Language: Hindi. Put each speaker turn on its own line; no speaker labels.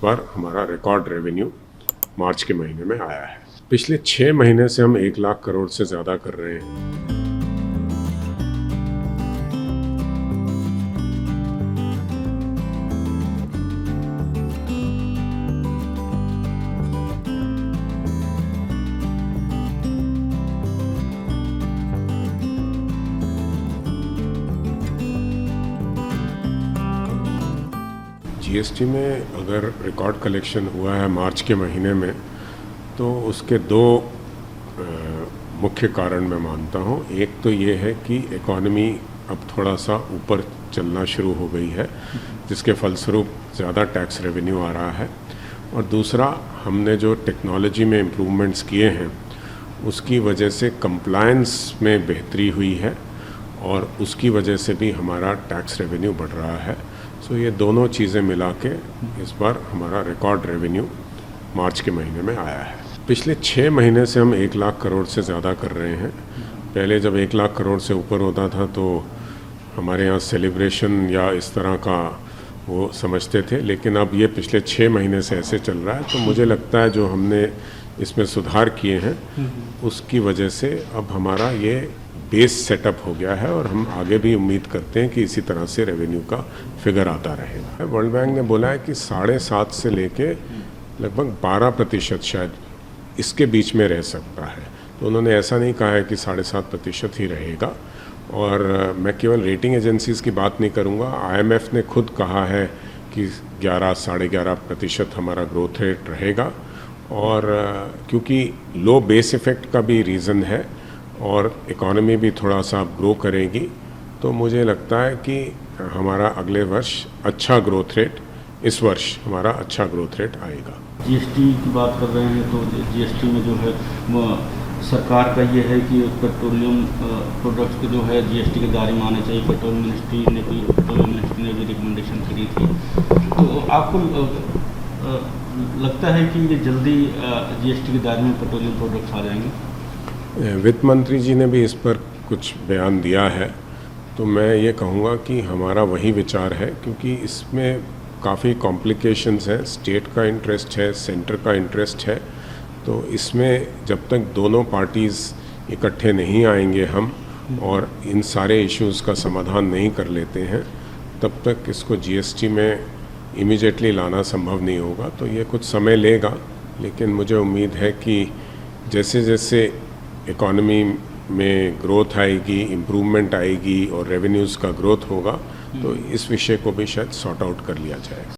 बार हमारा रिकॉर्ड रेवेन्यू मार्च के महीने में आया है। पिछले 6 महीने से हम 1 लाख करोड़ से ज़्यादा कर रहे हैं। जीएसटी में अगर रिकॉर्ड कलेक्शन हुआ है मार्च के महीने में, तो उसके 2 मुख्य कारण मैं मानता हूँ। एक तो ये है कि इकॉनमी अब थोड़ा सा ऊपर चलना शुरू हो गई है, जिसके फलस्वरूप ज़्यादा टैक्स रेवेन्यू आ रहा है, और दूसरा हमने जो टेक्नोलॉजी में इम्प्रूवमेंट्स किए हैं उसकी वजह से कंप्लायंस में बेहतरी हुई है, और उसकी वजह से भी हमारा टैक्स रेवेन्यू बढ़ रहा है। सो ये दोनों चीज़ें मिला के इस बार हमारा रिकॉर्ड रेवेन्यू मार्च के महीने में आया है। पिछले 6 महीने से हम 1 लाख करोड़ से ज़्यादा कर रहे हैं। पहले जब 1 लाख करोड़ से ऊपर होता था तो हमारे यहाँ सेलिब्रेशन या इस तरह का वो समझते थे, लेकिन अब ये पिछले 6 महीने से ऐसे चल रहा है। तो मुझे लगता है जो हमने इसमें सुधार किए हैं उसकी वजह से अब हमारा ये बेस सेटअप हो गया है, और हम आगे भी उम्मीद करते हैं कि इसी तरह से रेवेन्यू का फिगर आता रहेगा। वर्ल्ड बैंक ने बोला है कि 7.5 से लेके लगभग 12% शायद इसके बीच में रह सकता है। तो उन्होंने ऐसा नहीं कहा है कि 7.5% ही रहेगा। और मैं केवल रेटिंग एजेंसीज़ की बात नहीं करूँगा, IMF ने खुद कहा है कि 11-11.5% हमारा ग्रोथ रेट रहेगा। और क्योंकि लो बेस इफ़ेक्ट का भी रीज़न है और इकॉनमी भी थोड़ा सा ग्रो करेगी, तो मुझे लगता है कि हमारा अगले वर्ष अच्छा ग्रोथ रेट, इस वर्ष हमारा अच्छा ग्रोथ रेट आएगा।
जीएसटी की बात कर रहे हैं तो जीएसटी में जो है वो सरकार का ये है कि पेट्रोलियम प्रोडक्ट्स के जो है जीएसटी के दायरे में आने चाहिए। पेट्रोलियम मिनिस्ट्री ने भी रिकमेंडेशन करी थी। तो आपको लगता है कि ये जल्दी जीएसटी के दायरे में पेट्रोलियम प्रोडक्ट्स आ जाएंगे?
वित्त मंत्री जी ने भी इस पर कुछ बयान दिया है, तो मैं ये कहूँगा कि हमारा वही विचार है, क्योंकि इसमें काफ़ी कॉम्प्लिकेशंस हैं। स्टेट का इंटरेस्ट है, सेंटर का इंटरेस्ट है, तो इसमें जब तक दोनों पार्टीज़ इकट्ठे नहीं आएंगे हम और इन सारे इश्यूज़ का समाधान नहीं कर लेते हैं, तब तक इसको जीएसटी में इमीडिएटली लाना संभव नहीं होगा। तो ये कुछ समय लेगा, लेकिन मुझे उम्मीद है कि जैसे जैसे इकॉनमी में ग्रोथ आएगी, इम्प्रूवमेंट आएगी और रेवेन्यूज़ का ग्रोथ होगा, तो इस विषय को भी शायद सॉर्ट आउट कर लिया जाएगा।